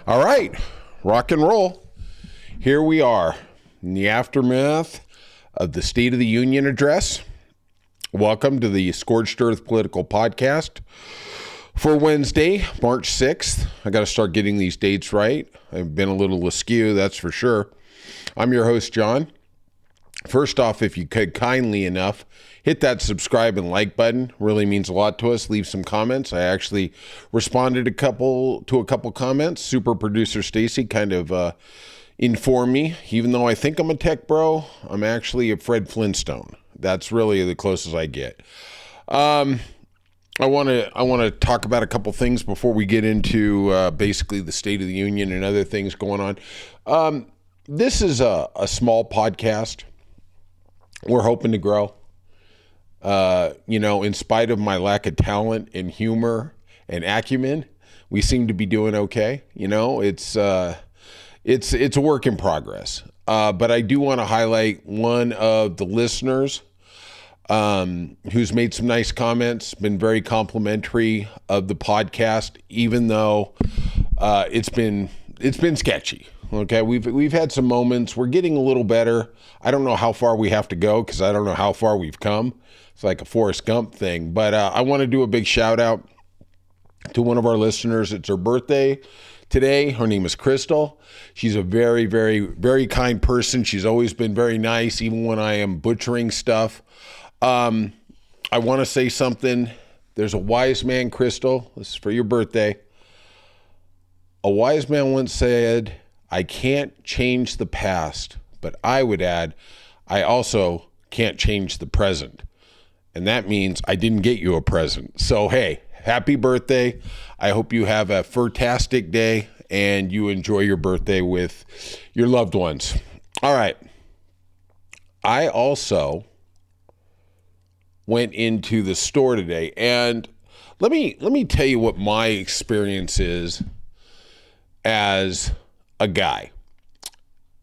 All right, rock and roll. Here we are in the aftermath of the State of the Union address. Welcome to the Scorched Earth Political Podcast for Wednesday, March 6th. I got to start getting these dates right. I've been a little askew, that's for sure. I'm your host, John. First off, if you could kindly enough, hit that subscribe and like button. Really means a lot to us. Leave some comments. I actually responded to a couple comments. Super producer Stacy kind of informed me, even though I think I'm a tech bro, I'm actually a Fred Flintstone. That's really the closest I get. I want to talk about a couple things before we get into basically the State of the Union and other things going on. This is a small podcast. We're hoping to grow. In spite of my lack of talent and humor and acumen, we seem to be doing okay. It's a work in progress. But I do want to highlight one of the listeners who's made some nice comments, been very complimentary of the podcast, even though it's been sketchy. Okay, we've had some moments. We're getting a little better. I don't know how far we have to go because I don't know how far we've come. It's like a Forrest Gump thing. But I want to do a big shout out to one of our listeners. It's her birthday today. Her name is Crystal. She's a very, very, very kind person. She's always been very nice, even when I am butchering stuff. I want to say something. There's a wise man, Crystal. This is for your birthday. A wise man once said, I can't change the past, but I would add, I also can't change the present. And that means I didn't get you a present. So, hey, happy birthday. I hope you have a fantastic day and you enjoy your birthday with your loved ones. All right. I also went into the store today, and let me tell you what my experience is as a guy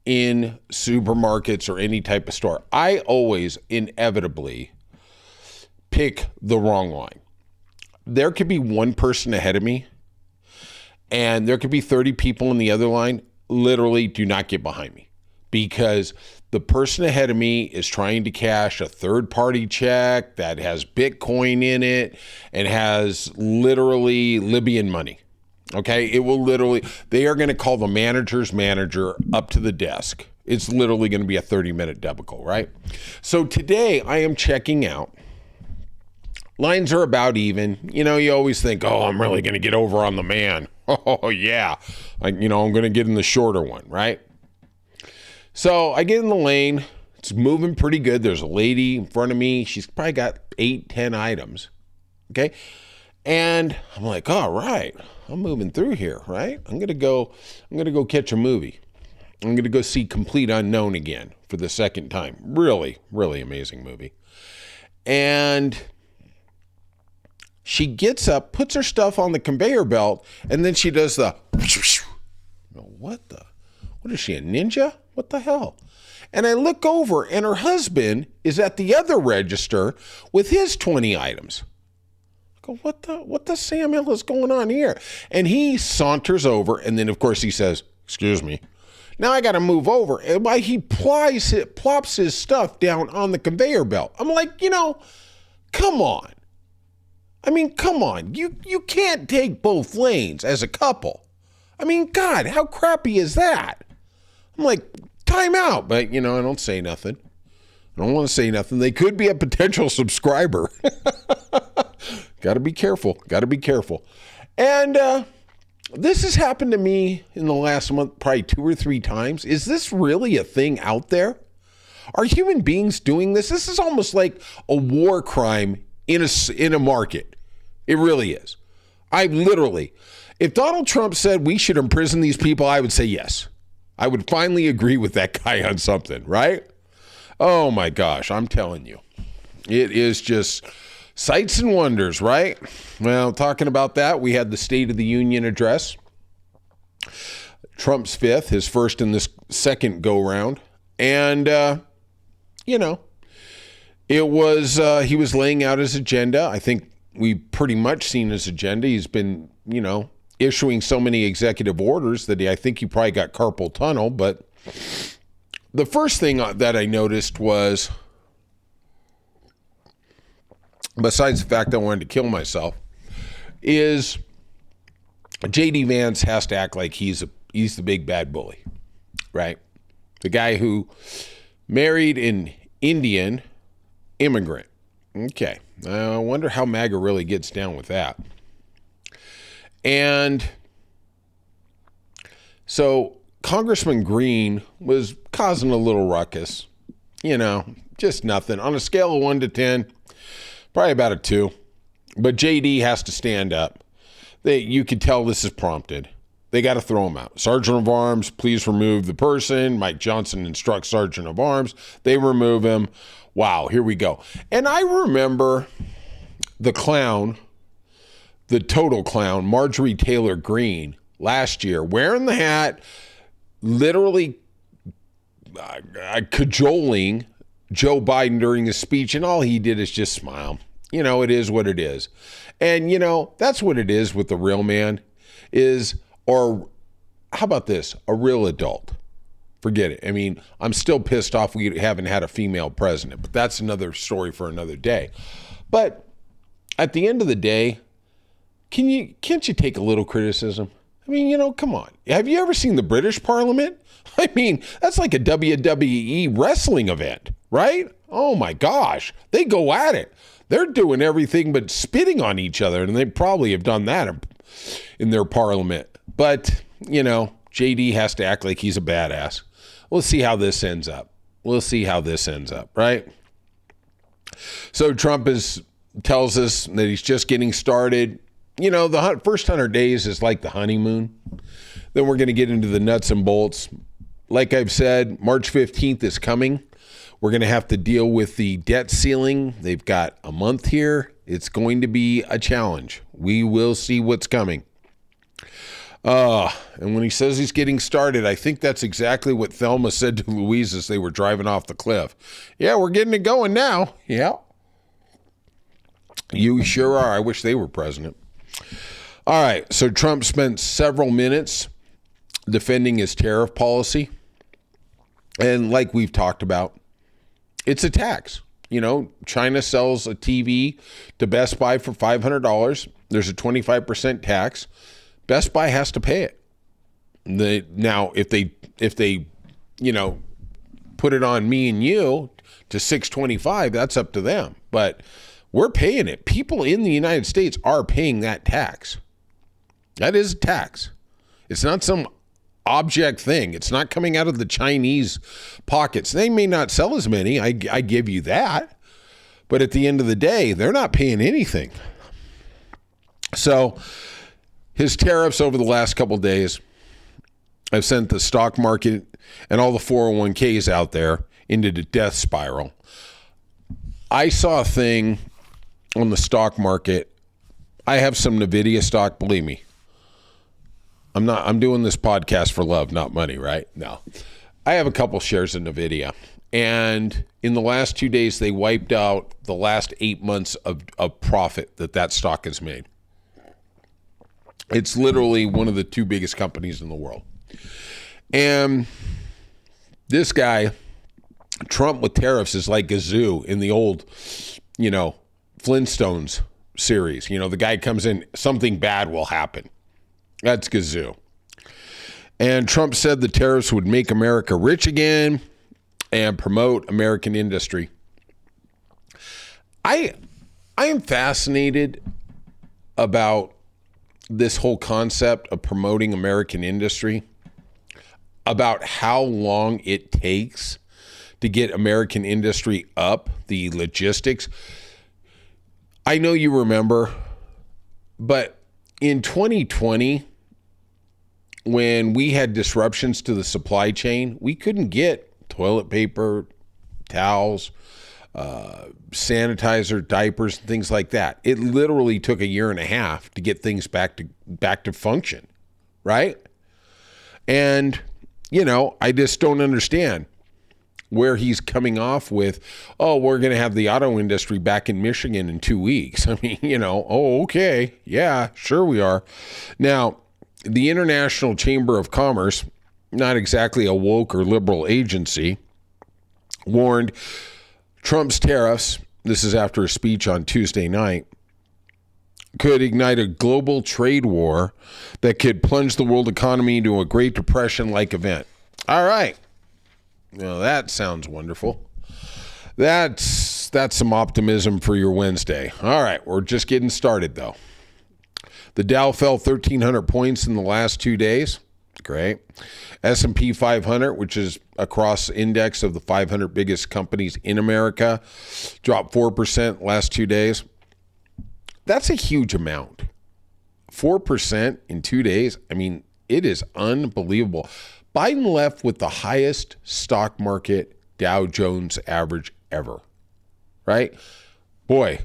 in supermarkets or any type of store. I always inevitably pick the wrong line. There could be one person ahead of me and there could be 30 people in the other line. Literally do not get behind me, because the person ahead of me is trying to cash a third-party check that has Bitcoin in it and has literally Libyan money. Okay, they are going to call the manager's manager up to the desk. It's literally going to be a 30-minute debacle, right? So today I am checking out. Lines are about even. You always think, oh, I'm really going to get over on the man. Oh, yeah. I'm going to get in the shorter one, right? So I get in the lane. It's moving pretty good. There's a lady in front of me. She's probably got 8-10 items. Okay. And I'm like, all right, I'm moving through here, right? I'm going to go catch a movie. I'm going to go see Complete Unknown again for the second time. Really, really amazing movie. And she gets up, puts her stuff on the conveyor belt, and then she does the, what is she, a ninja? What the hell? And I look over and her husband is at the other register with his 20 items. Go, what the Sam Hill is going on here? And he saunters over, and then of course he says, excuse me. Now I got to move over. And why he plops his stuff down on the conveyor belt. I'm like, come on. I mean, come on. You can't take both lanes as a couple. I mean, God, how crappy is that? I'm like, time out. But, I don't say nothing. I don't want to say nothing. They could be a potential subscriber. Got to be careful. And this has happened to me in the last month, probably 2 or 3 times. Is this really a thing out there? Are human beings doing this? This is almost like a war crime in a market. It really is. If Donald Trump said we should imprison these people, I would say yes. I would finally agree with that guy on something, right? Oh my gosh, I'm telling you. It is just sights and wonders, right? Well, talking about that, we had the State of the Union address. Trump's fifth, his first in this second go-round. And, it was, he was laying out his agenda. I think we've pretty much seen his agenda. He's been, issuing so many executive orders that I think he probably got carpal tunnel. But the first thing that I noticed was, besides the fact that I wanted to kill myself, is J.D. Vance has to act like he's the big bad bully, right? The guy who married an Indian immigrant. Okay, I wonder how MAGA really gets down with that. And so Congressman Green was causing a little ruckus, just nothing. On a scale of 1 to 10, probably about a 2. But JD has to stand up. You could tell this is prompted. They got to throw him out. Sergeant of Arms, please remove the person. Mike Johnson instructs Sergeant of Arms. They remove him. Wow, here we go. And I remember the clown, the total clown, Marjorie Taylor Greene, last year, wearing the hat, literally cajoling Joe Biden during his speech, and all he did is just smile. It is what it is. And, that's what it is with the real man or how about this? A real adult. Forget it. I mean, I'm still pissed off we haven't had a female president, but that's another story for another day. But at the end of the day, can't you take a little criticism? I mean, come on. Have you ever seen the British Parliament? I mean, that's like a WWE wrestling event, right? Oh my gosh. They go at it. They're doing everything but spitting on each other, and they probably have done that in their parliament. But, JD has to act like he's a badass. We'll see how this ends up. Right? So Trump tells us that he's just getting started. The first 100 days is like the honeymoon. Then we're going to get into the nuts and bolts. Like I've said, March 15th is coming. We're going to have to deal with the debt ceiling. They've got a month here. It's going to be a challenge. We will see what's coming. And when he says he's getting started, I think that's exactly what Thelma said to Louise as they were driving off the cliff. Yeah, we're getting it going now. Yeah. You sure are. I wish they were president. All right. So Trump spent several minutes defending his tariff policy. And like we've talked about, it's a tax. China sells a TV to Best Buy for $500. There's a 25% tax. Best Buy has to pay it. Now, if they put it on me and you to $625, that's up to them. But we're paying it. People in the United States are paying that tax. That is a tax. It's not some object thing. It's not coming out of the Chinese pockets. They may not sell as many. I give you that. But at the end of the day, they're not paying anything. So his tariffs over the last couple of days have sent the stock market and all the 401ks out there into the death spiral. I saw a thing on the stock market. I have some NVIDIA stock, believe me. I'm doing this podcast for love, not money, right? No. I have a couple shares of NVIDIA. And in the last 2 days, they wiped out the last 8 months of profit that stock has made. It's literally one of the 2 biggest companies in the world. And this guy, Trump with tariffs, is like Gazoo in the old, Flintstones series. The guy comes in, something bad will happen. That's Gazoo. And Trump said the tariffs would make America rich again and promote American industry. I am fascinated about this whole concept of promoting American industry, about how long it takes to get American industry up, the logistics. I know you remember, but in 2020, when we had disruptions to the supply chain, we couldn't get toilet paper, towels, sanitizer, diapers, and things like that. It literally took 1.5 years to get things back to function, right? And, I just don't understand where he's coming off with, we're going to have the auto industry back in Michigan in 2 weeks. I mean, okay. Yeah, sure we are. Now, the International Chamber of Commerce, not exactly a woke or liberal agency, warned Trump's tariffs, this is after a speech on Tuesday night, could ignite a global trade war that could plunge the world economy into a Great Depression-like event. All right. Well, that sounds wonderful. That's some optimism for your Wednesday. All right, we're just getting started, though. The Dow fell 1,300 points in the last 2 days. Great. S&P 500, which is a cross index of the 500 biggest companies in America, dropped 4% last 2 days. That's a huge amount. 4% in 2 days. I mean, it is unbelievable. Biden left with the highest stock market Dow Jones average ever, right? Boy,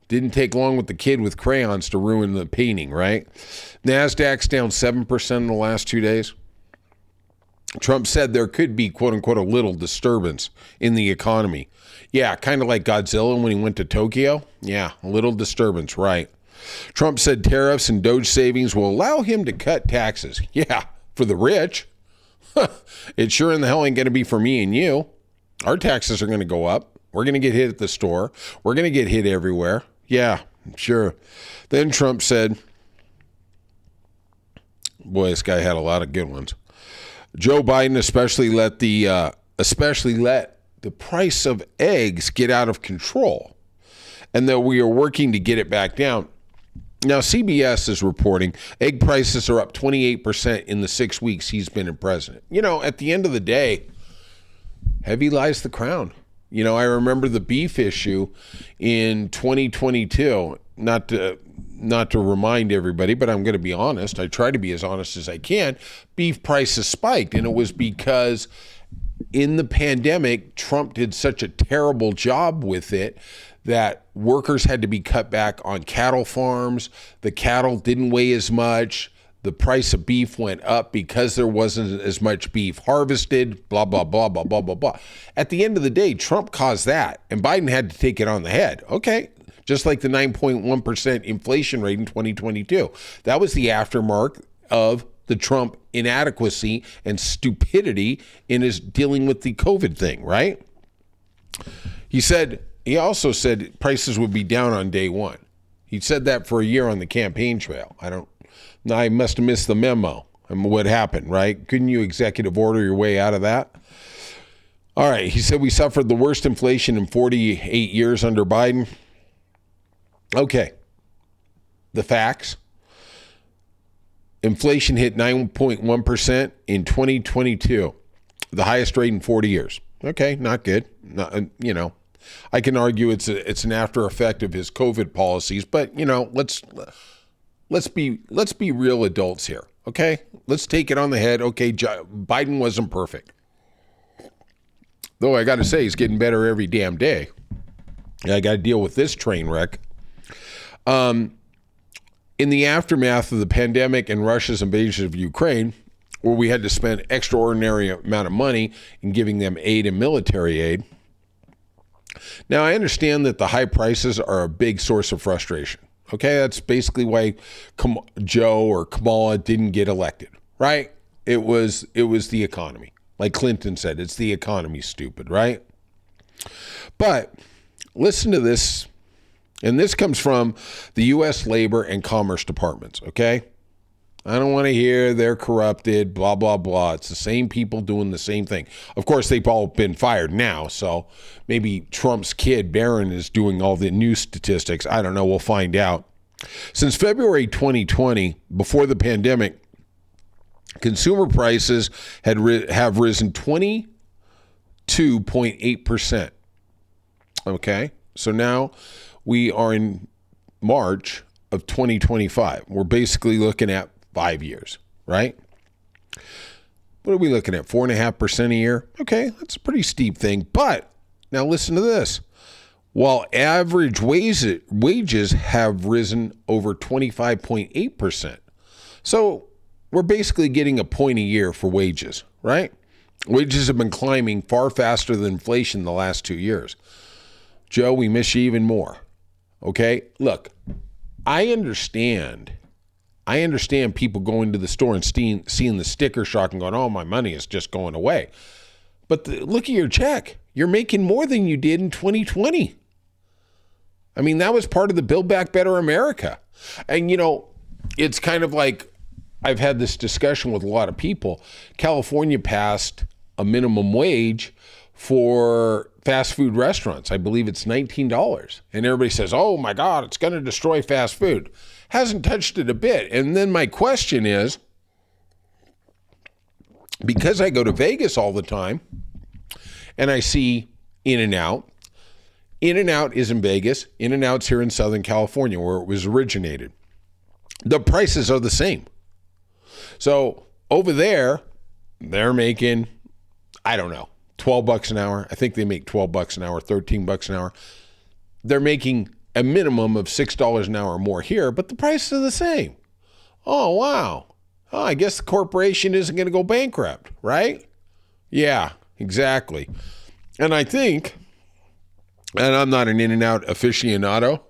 didn't take long with the kid with crayons to ruin the painting, right? NASDAQ's down 7% in the last 2 days. Trump said there could be, quote unquote, a little disturbance in the economy. Yeah, kind of like Godzilla when he went to Tokyo. Yeah, a little disturbance, right. Trump said tariffs and DOGE savings will allow him to cut taxes. Yeah, for the rich. It sure in the hell ain't going to be for me and you. Our taxes are going to go up. We're going to get hit at the store. We're going to get hit everywhere. Yeah, sure. Then Trump said, boy, this guy had a lot of good ones. Joe Biden especially let the price of eggs get out of control, and that we are working to get it back down. Now, CBS is reporting egg prices are up 28% in the 6 weeks he's been in president. You know, at the end of the day, heavy lies the crown. You know, I remember the beef issue in 2022, not to remind everybody, but I'm going to be honest. I try to be as honest as I can. Beef prices spiked, and it was because in the pandemic, Trump did such a terrible job with it that workers had to be cut back on cattle farms. The cattle didn't weigh as much. The price of beef went up because there wasn't as much beef harvested, blah, blah, blah, blah, blah, blah, blah. At the end of the day, Trump caused that, and Biden had to take it on the head. Okay, just like the 9.1% inflation rate in 2022. That was the aftermath of the Trump inadequacy and stupidity in his dealing with the COVID thing, right? He also said prices would be down on day one. He said that for a year on the campaign trail. I must have missed the memo and what happened, right? Couldn't you executive order your way out of that? All right. He said we suffered the worst inflation in 48 years under Biden. Okay. The facts. Inflation hit 9.1% in 2022, the highest rate in 40 years. Okay, not good. I can argue it's an after effect of his COVID policies, but let's be real adults here. Okay, let's take it on the head. Okay, Biden wasn't perfect, though. I got to say he's getting better every damn day. I got to deal with this train wreck. In the aftermath of the pandemic and Russia's invasion of Ukraine, where we had to spend extraordinary amount of money in giving them aid and military aid. Now, I understand that the high prices are a big source of frustration. Okay, that's basically why Joe or Kamala didn't get elected, right? It was the economy. Like Clinton said, it's the economy, stupid, right? But listen to this. And this comes from the U.S. Labor and Commerce Departments, okay? I don't want to hear they're corrupted, blah, blah, blah. It's the same people doing the same thing. Of course, they've all been fired now, so maybe Trump's kid, Barron, is doing all the news statistics. I don't know. We'll find out. Since February 2020, before the pandemic, consumer prices have risen 22.8%. Okay? So now we are in March of 2025. We're basically looking at 5 years, right? What are we looking at? 4.5% a year? Okay, that's a pretty steep thing. But now listen to this. While average wages have risen over 25.8%. So we're basically getting a point a year for wages, right? Wages have been climbing far faster than inflation the last 2 years. Joe, we miss you even more. Okay, look, I understand I understand people going to the store and seeing the sticker shock and going, oh, my money is just going away. But look at your check. You're making more than you did in 2020. I mean, that was part of the Build Back Better America. And, it's kind of like I've had this discussion with a lot of people. California passed a minimum wage for fast food restaurants. I believe it's $19. And everybody says, oh my God, it's going to destroy fast food. Hasn't touched it a bit. And then my question is, because I go to Vegas all the time and I see In-N-Out. In-N-Out is in Vegas. In-N-Out's here in Southern California where it was originated. The prices are the same. So over there, they're making, I don't know, $12 an hour. I think they make $12 an hour, $13 an hour. They're making a minimum of $6 an hour more here, but the prices are the same. Oh, wow. Oh, I guess the corporation isn't going to go bankrupt, right? Yeah, exactly. And I think, and I'm not an In-N-Out aficionado,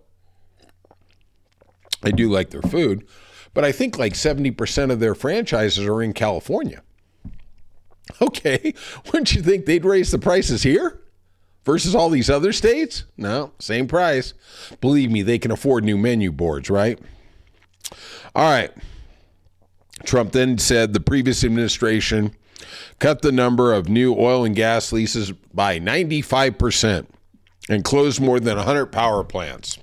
I do like their food, but I think like 70% of their franchises are in California. Okay, wouldn't you think they'd raise the prices here versus all these other states? No, same price. Believe me, they can afford new menu boards, right? All right. Trump then said the previous administration cut the number of new oil and gas leases by 95% and closed more than 100 power plants.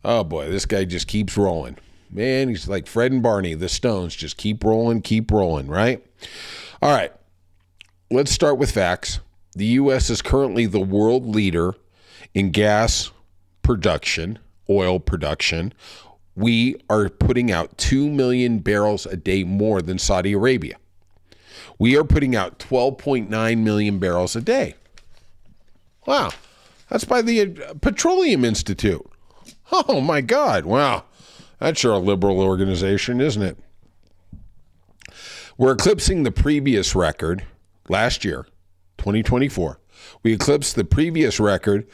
Oh boy, this guy just keeps rolling. Man, he's like Fred and Barney, the Stones, just keep rolling, right? All right, let's start with facts. The U.S. is currently the world leader in gas production, oil production. We are putting out 2 million barrels a day more than Saudi Arabia. We are putting out 12.9 million barrels a day. Wow, that's by the Petroleum Institute. Oh my God, wow. That's sure a liberal organization, isn't it? We're eclipsing the previous record last year, 2024. We eclipsed the previous record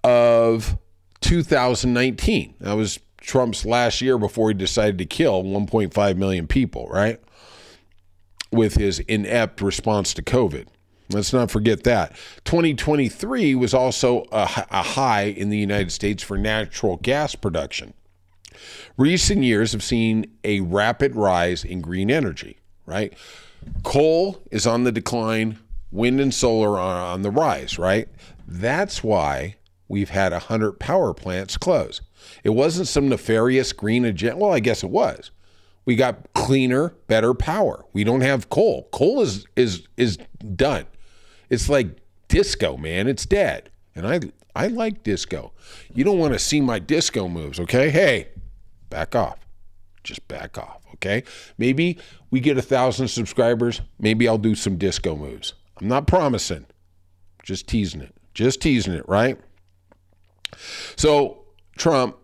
of 2019. That was Trump's last year before he decided to kill 1.5 million people, right? With his inept response to COVID. Let's not forget that. 2023 was also a high in the United States for natural gas production. Recent years have seen a rapid rise in green energy, right? Coal is on the decline, wind and solar are on the rise, right? That's why we've had 100 power plants close. It wasn't some nefarious green agenda. Well, I guess it was. We got cleaner, better power. We don't have coal. Coal is done. It's like disco, man. It's dead. And I like disco. You don't want to see my disco moves, okay? Hey, back off. Just back off, okay? Maybe we get 1,000 subscribers. Maybe I'll do some disco moves. I'm not promising. Just teasing it, right? So Trump,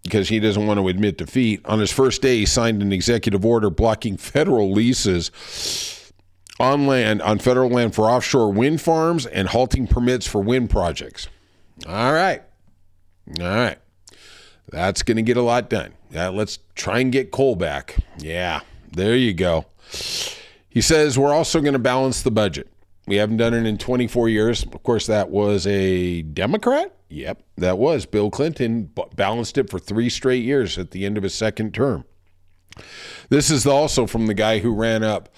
because he doesn't want to admit defeat, on his first day, he signed an executive order blocking federal leases on federal land for offshore wind farms and halting permits for wind projects. All right. That's going to get a lot done. Let's try and get coal back. Yeah, there you go. He says we're also going to balance the budget. We haven't done it in 24 years. Of course, that was a Democrat. Yep, that was. Bill Clinton balanced it for 3 straight years at the end of his second term. This is also from the guy who ran up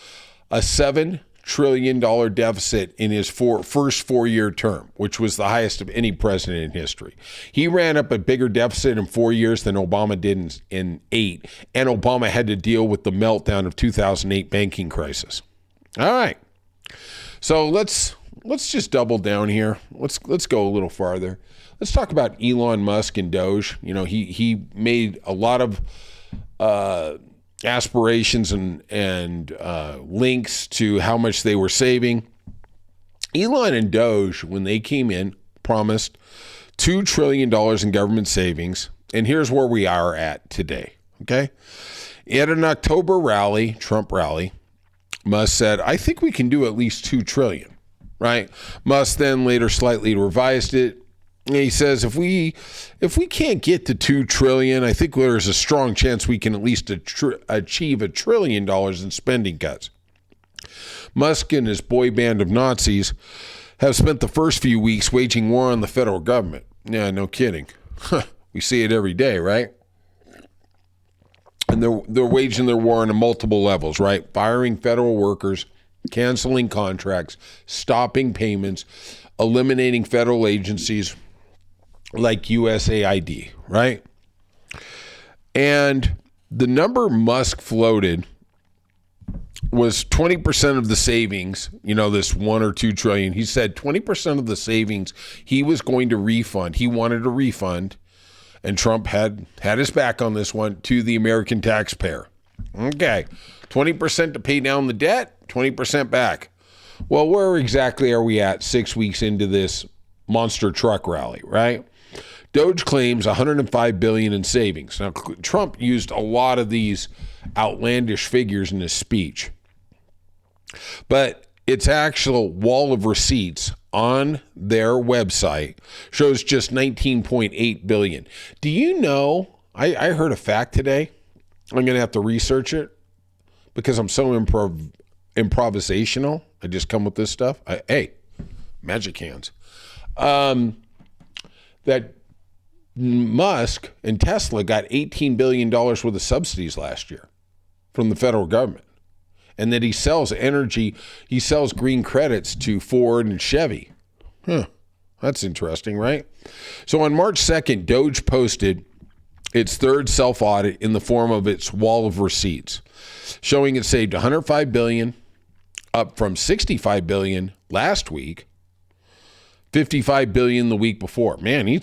a $7 trillion deficit in his first 4-year term, which was the highest of any president in history. He ran up a bigger deficit in 4 years than Obama did in 8, and Obama had to deal with the meltdown of 2008 banking crisis. All right. So let's just double down here. Let's go a little farther. Let's talk about Elon Musk and DOGE. You know, he made a lot of aspirations and links to how much they were saving. Elon and DOGE, when they came in, promised $2 trillion in government savings. And here's where we are at today. Okay. At an October rally, Trump rally, Musk said, I think we can do at least $2 trillion, right? Musk then later slightly revised it He says if we can't get to $2 trillion, I think there's a strong chance we can at least achieve $1 trillion in spending cuts. Musk and his boy band of Nazis have spent the first few weeks waging war on the federal government. Yeah, no kidding. We see it every day, right? And they're waging their war on multiple levels, right? Firing federal workers, canceling contracts, stopping payments, eliminating federal agencies like USAID, right? And the number Musk floated was 20% of the savings, this 1 or 2 trillion. He said 20% of the savings he was going to refund. He wanted a refund, and Trump had his back on this one, to the American taxpayer. Okay, 20% to pay down the debt, 20% back. Well, where exactly are we at 6 weeks into this monster truck rally, right? DOGE claims $105 billion in savings. Now, Trump used a lot of these outlandish figures in his speech, but its actual wall of receipts on their website shows just $19.8 billion. Do you know, I heard a fact today. I'm going to have to research it because I'm so improvisational. I just come with this stuff. Hey, magic hands. That Musk and Tesla got $18 billion worth of subsidies last year from the federal government. And that he sells energy, he sells green credits to Ford and Chevy. That's interesting, right? So on March 2nd, DOGE posted its third self-audit in the form of its wall of receipts, showing it saved $105 billion, up from $65 billion last week, $55 billion the week before. Man,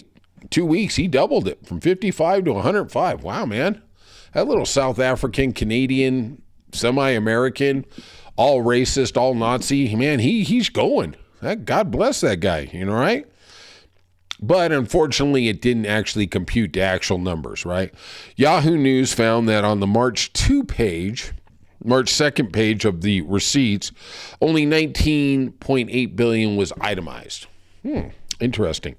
2 weeks, he doubled it from 55 to 105. Wow, man. That little South African, Canadian, semi-American, all racist, all Nazi, man, he's going. God bless that guy, right? But unfortunately, it didn't actually compute the actual numbers, right? Yahoo News found that on the March 2nd page of the receipts, only $19.8 billion was itemized. Interesting.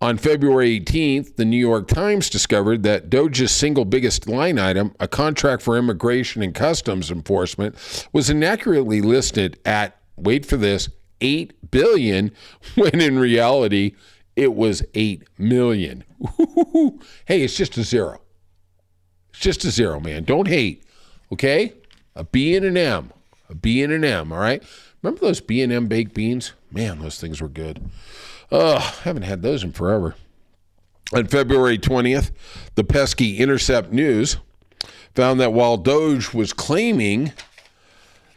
On February 18th, the New York Times discovered that DOGE's single biggest line item, a contract for immigration and customs enforcement, was inaccurately listed at, wait for this, $8 billion, when in reality, it was $8 million. Hey, it's just a zero. It's just a zero, man. Don't hate, okay? A B and an M. A B and an M, all right? Remember those B&M baked beans? Man, those things were good. Haven't had those in forever. On February 20th, the pesky Intercept News found that while DOGE was claiming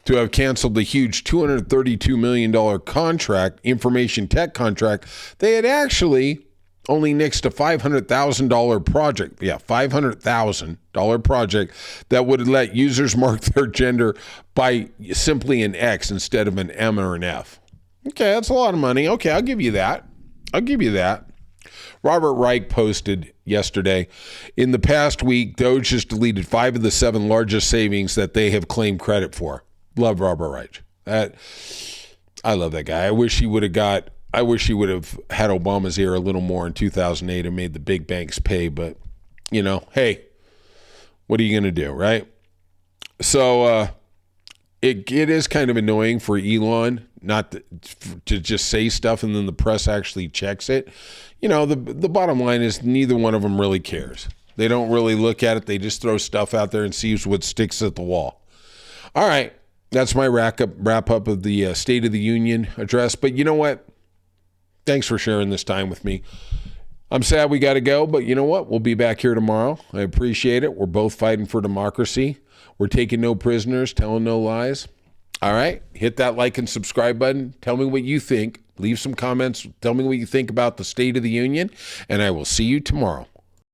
to have canceled the huge $232 million contract, information tech contract, they had actually only nixed a $500,000 project. Yeah, $500,000 project that would let users mark their gender by simply an X instead of an M or an F. Okay, that's a lot of money. Okay, I'll give you that. Robert Reich posted yesterday, in the past week, DOGE has deleted 5 of the 7 largest savings that they have claimed credit for. Love Robert Reich. I love that guy. I wish he would have had Obama's ear a little more in 2008 and made the big banks pay. But, hey, what are you going to do, right? So it is kind of annoying for Elon not to just say stuff and then the press actually checks it. The bottom line is neither one of them really cares. They don't really look at it. They just throw stuff out there and see what sticks at the wall. All right. That's my wrap up of the State of the Union address. But you know what? Thanks for sharing this time with me. I'm sad we got to go, but you know what? We'll be back here tomorrow. I appreciate it. We're both fighting for democracy. We're taking no prisoners, telling no lies. All right. Hit that like and subscribe button. Tell me what you think. Leave some comments. Tell me what you think about the State of the Union, and I will see you tomorrow.